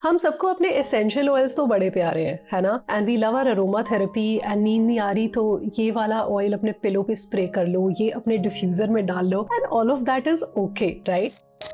हम सबको अपने एसेंशियल ऑयल्स तो बड़े प्यारे हैं, है ना? And we love our aromatherapy. And नींद नहीं आ रही तो ये वाला ऑयल अपने पिलो पे स्प्रे कर लो, ये अपने डिफ्यूजर में डाल लो, and all of that is okay, right?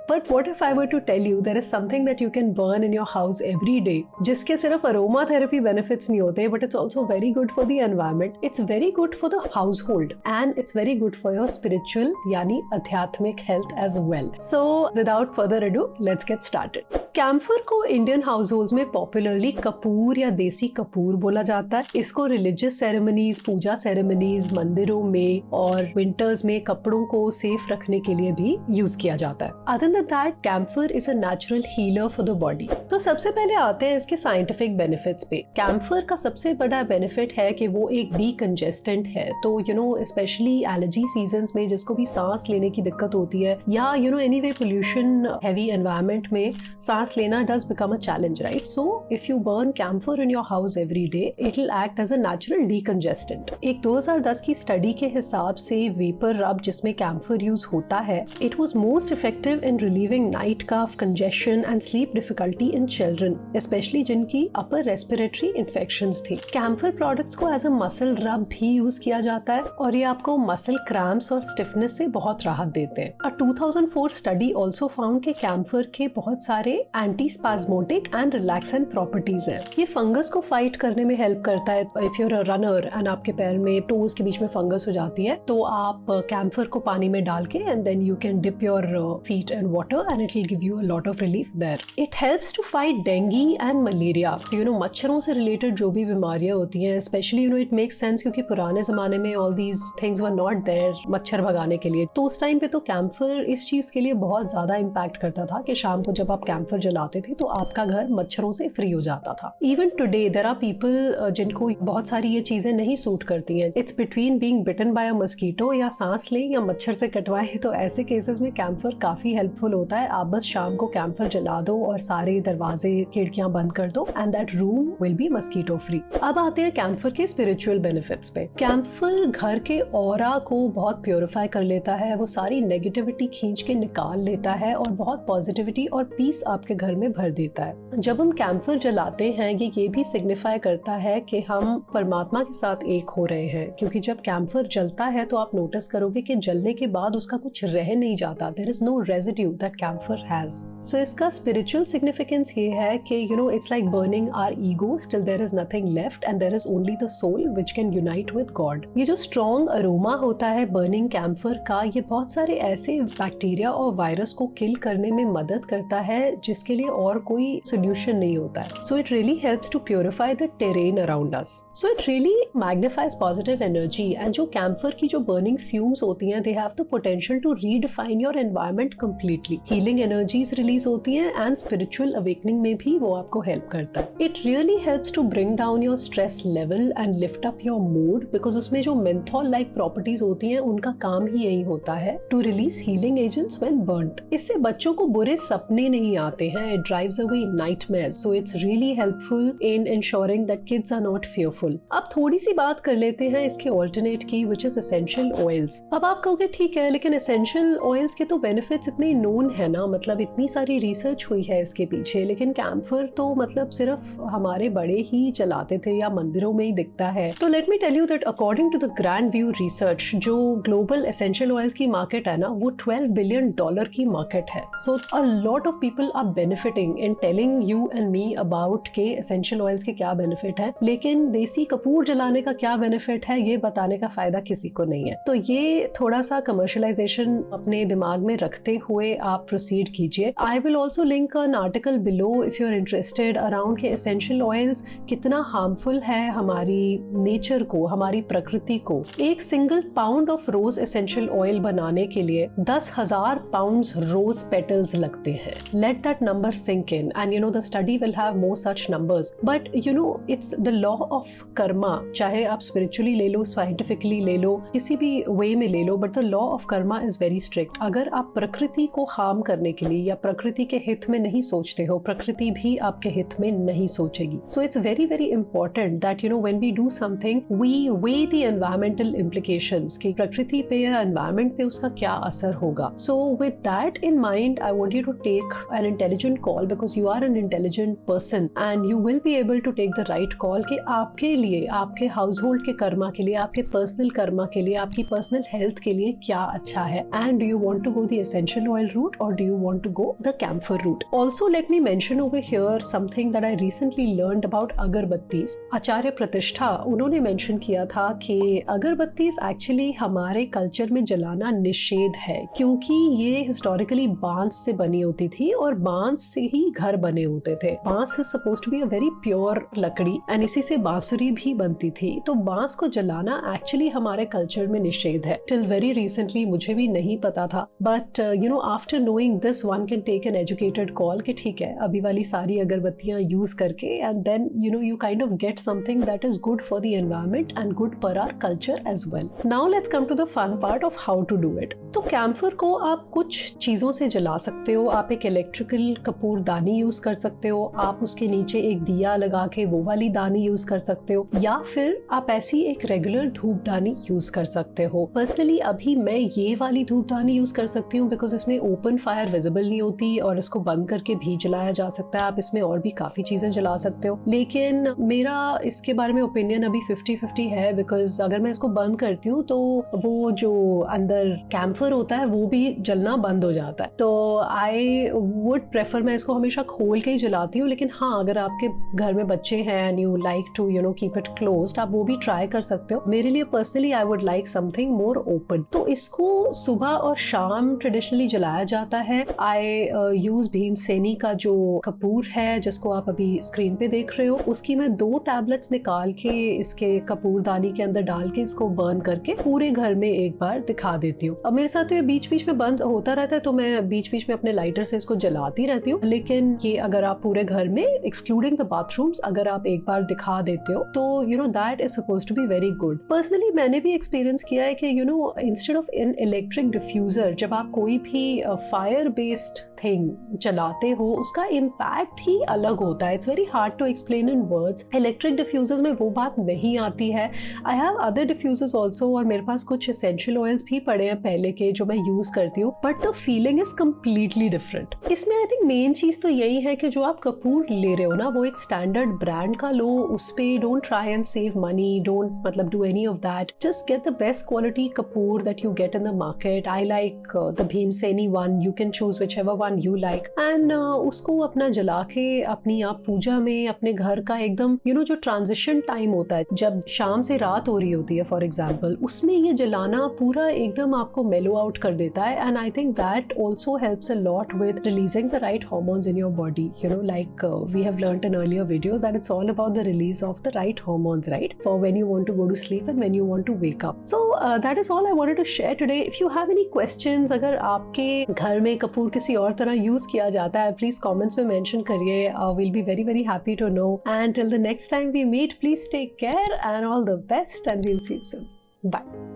But what if I were to tell you there is something that you can burn in your house every day, जिसके सिर्फ अरोमा थेरेपी बेनिफिट्स नहीं होते, but it's also very good for the environment, it's very good for the household, and it's very good for your spiritual यानी आध्यात्मिक health as well. So without further ado, let's get started. Camphor को Indian household में popularly कपूर या देसी कपूर बोला जाता है। इसको रिलीजियस सेरेमनीज, पूजा सेरेमनीज, मंदिरों में और विंटर्स में कपड़ों को सेफ रखने के लिए भी यूज किया जाता है। Other than that, camphor is a natural healer for the body. तो सबसे पहले आते हैं इसके साइंटिफिक बेनिफिट्स पे। कैम्फर का सबसे बड़ा बेनिफिट है कि वो एक डीकंजेस्टेंट है। तो स्पेशली एलर्जी सीजन्स में जिसको भी सांस लेने की दिक्कत होती है, या एनीवे पोल्यूशन हेवी एनवायरनमेंट में सांस लेना does become a challenge, right? So if you burn camphor in your house every day, it will act as a natural decongestant. एक 2010 की स्टडी के हिसाब से वेपर रब जिसमें कैम्फर यूज होता है, it was most effective in relieving night cough, congestion and sleep difficulty in children, especially जिनकी upper respiratory infections थी। कैम्फर प्रोडक्ट्स को एज अ मसल रब भी यूज किया जाता है और ये आपको मसल क्रैम्प्स और स्टिफनेस से बहुत राहत देते हैं। A 2004 स्टडी ऑल्सो फाउंड के कैम्फर के बहुत सारे एंटीस्पाज्मोटिक एंड रिलैक्सेंट प्रॉपर्टीज है। ये फंगस को फाइट करने में हेल्प करता है। If you're a runner and आपके पैर में टोज के बीच में फंगस हो जाती है, तो आप कैम्फर को पानी में डाल के and then you can dip your feet in water and it will give you a lot of relief there. It helps to fight dengue and malaria. मच्छरों से रिलेटेड जो भी बीमारियां होती हैं, स्पेशली इट मेक्स सेंस क्योंकि पुराने जमाने में all these things were not there मच्छर भगाने के लिए। तो उस टाइम पे तो कैम्फर इस चीज के लिए बहुत ज्यादा इम्पैक्ट करता था कि शाम को जब आप कैम्फर जलाते थे तो आपका घर मच्छरों से फ्री हो जाता था। Even today there are people जिनको बहुत सारी ये चीजें नहीं सूट करती हैं। It's between being bitten by a mosquito या सांस लें या मच्छर से कटवाएं, तो ऐसे केसेस में कैम्फर काफी हेल्पफुल होता है। आप बस शाम को कैम्फर जला दो और सारे दरवाजे खिड़कियां बंद कर दो and that room will be mosquito free. अब आते हैं कैम्फर के स्पिरिचुअल बेनिफिट्स पे। कैम्फर घर के ऑरा को बहुत प्योरीफाई कर लेता है, वो सारी नेगेटिविटी खींच के निकाल लेता है और बहुत पॉजिटिविटी और पीस आपके घर में भर देता है। जब हम कैम्फर जलाते हैं ये भी सिग्निफाई करता है कि हम परमात्मा के साथ एक हो रहे हैं, क्योंकि जब कैम्फर जलता है तो आप नोटिस करोगे कि जलने के बाद उसका कुछ रह नहीं जाता। There is no residue that camphor has. So इसका स्पिरिचुअल सिग्निफिकेंस ये है कि it's like burning our ego, still there is nothing left and there is only the soul which can unite with God. ये जो strong aroma होता है burning camphor का, ये बहुत सारे ऐसे बैक्टीरिया और वायरस को किल करने में मदद करता है जिसके लिए और कोई सोल्यूशन नहीं होता है। So it really helps to purify the terrain around us. So it really magnifies positive energy. And जो कैम्फर की जो बर्निंग फ्यूम्स होती हैं, they have the potential to redefine your environment completely. Healing energies release होती हैं and spiritual awakening में भी वो आपको हेल्प करता है। It really helps to bring down your stress level and lift up your mood, because उसमें जो मेंथॉल लाइक प्रॉपर्टीज होती हैं उनका काम ही यही होता है to release healing agents when burned. इससे बच्चों को बुरे सपने नहीं आते हैं। It drives away nightmares, so it's really helpful in ensuring that kids are not fearful. अब थोड़ी सी बात कर लेते हैं इसके ऑल्टरनेट की, which is essential oils. अब आप कहोगे ठीक है, लेकिन essential oils के तो बेनिफिट्स इतने नोन है ना, मतलब इतनी सारी रिसर्च हुई है इसके पीछे, लेकिन कैम्फर तो मतलब सिर्फ हमारे बड़े ही चलाते थे या मंदिरों में ही दिखता है। तो let me tell you that according to the Grand View Research, जो ग्लोबल एसेंशियल ऑयल्स की मार्केट है ना, वो $12 बिलियन की मार्केट है। So a lot of people are benefiting in telling you and me about के essential oils के क्या बेनिफिट है, लेकिन देसी कपूर जलाने का क्या बेनिफिट है ये बताने का फायदा किसी को नहीं है। तो ये थोड़ा सा कमर्शलाइजेशन अपने दिमाग में रखते हुए आप प्रोसीड कीजिए। I will also link an article below if you are interested around के एसेंशियल ऑयल्स कितना हार्मफुल है हमारी नेचर को, हमारी प्रकृति को। एक single pound of rose essential oil बनाने के लिए 10,000 पाउंड रोज पेटल्स लगते हैं। Let that number sink in, and the study will have more such numbers, but it's the law of karma। चाहे आप spiritually ले लो, scientifically ले लो, किसी भी way में ले लो, but the law of karma is very strict। अगर आप प्रकृति को हार्म करने के लिए या प्रकृति के हित में नहीं सोचते हो, प्रकृति भी आपके हित में नहीं सोचेगी. So it's very very important that you know when we do something we weigh the environmental implications कि प्रकृति पे या एनवायरमेंट पे उसका क्या असर होगा. So with that in mind I want you to take an intelligent call because you are an intelligent person and you will be able to take the right call कि आपके लिए, आपके हाउस होल्ड के कर्मा के लिए, आपके personal Karma के लिए, आपकी पर्सनल हेल्थ के लिए क्या अच्छा है. And do you want to go the essential oil route और do you want to go the camphor route. Also let me mention over here something that I recently learned about अगरबत्तीज. आचार्य प्रतिष्ठा उन्होंने mention किया था कि अगरबत्तीज actually हमारे culture में जलाना निषेध है क्योंकि ये हिस्टोरिकली बांस से बनी होती थी और बांस से ही घर बने होते थे. Baans is supposed to be a very pure lakdi and इसी से बांसुरी भी बनती थी. तो बांस को जलाना एक्चुअली हमारे कल्चर में निषेध है. टिल वेरी रिसेंटली मुझे भी नहीं पता था, but you know after knowing this one can take an educated call कि ठीक है अभी वाली सारी अगरबत्तियां यूज करके and then you know you kind of get something that is good for the environment and good for our culture as well. Now let's come to the fun part of how to do it. तो camphor को आप कुछ चीजों से जला सकते हो. आप एक इलेक्ट्रिकल कपूर दानी यूज कर सकते हो, आप उसके नीचे एक दिया लगा के वो वाली दानी यूज कर सकते हो, या फिर आप ऐसी एक रेगुलर धूपदानी यूज कर सकते हो. पर्सनली अभी मैं ये वाली धूपदानी यूज कर सकती हूँ बिकॉज इसमें ओपन फायर विजिबल नहीं होती और इसको बंद करके भी जलाया जा सकता है. आप इसमें और भी काफी चीजें जला सकते हो, लेकिन मेरा इसके बारे में ओपिनियन अभी 50-50 है बिकॉज अगर मैं इसको बंद करती हूँ तो वो जो अंदर कैम्फर होता है वो भी जलना बंद हो जाता है. तो आई वुड प्रेफर, मैं इसको हमेशा खोल के ही जलाती हूँ, लेकिन हाँ अगर आपके घर में बच्चे हैं and you like to you know keep it closed, आप वो भी ट्राई कर सकते हो. मेरे लिए personally I would like something more open. तो इसको सुबह और शाम ट्रेडिशनली जलाया जाता है. आई यूज भीमसेनी का जो कपूर है जिसको आप अभी स्क्रीन पे देख रहे हो, उसकी मैं 2 टैबलेट्स निकाल के इसके कपूरदानी के अंदर डाल के इसको बर्न करके पूरे घर में एक बार दिखा देती हूँ. अब मेरे साथ तो ये बीच बीच में बंद होता रहता है तो मैं बीच बीच में अपने लाइटर से इसको जलाती रहती हूँ, लेकिन ये अगर आप पूरे घर में एक्सक्लूडिंग द बाथरूम्स अगर आप एक बार दिखा देते हो तो you know that is supposed to be very good. Personally मैंने भी एक्सपीरियंस किया है कि you know instead of an electric diffuser जब आप कोई भी फायर बेस्ड थिंग चलाते हो उसका इम्पैक्ट ही अलग होता है. It's very hard to explain in words. Electric diffusers में वो बात नहीं आती है. I have other diffusers also और मेरे पास कुछ एसेंशियल ऑयल्स भी पड़े हैं पहले के जो मैं यूज करती हूँ, but the feeling is completely different. इसमें आई थिंक मेन चीज तो यही है कि जो आप कपूर ले रहे हो ना वो एक स्टैंडर्ड ब्रांड का लो. उस पे don't try and save money, don't मतलब do any of that. Just get the best quality kapur that you get in the market. I like the Bhimseni one. You can choose whichever one you like and उसको अपना जला के अपनी आप पूजा में अपने घर का एकदम यू नो जो ट्रांजिशन टाइम होता है जब शाम से रात हो रही होती है फॉर एग्जाम्पल, उसमें ये जलाना पूरा एकदम आपको मेलो आउट कर देता है. And I think that also helps a lot with releasing the right hormones in your body. You know like we have learned in earlier videos that it's all about the release of the right hormones, right, for when you want to go to sleep and when you want to wake up. So that is all I wanted to share today. If you have any questions, अगर आपके घर में कपूर किसी और तरह use किया जाता है प्लीज कमेंट्स में मेंशन करिए. We'll be very very happy to know. And till the next time we meet, please take care and all the best, and we'll see you soon. Bye.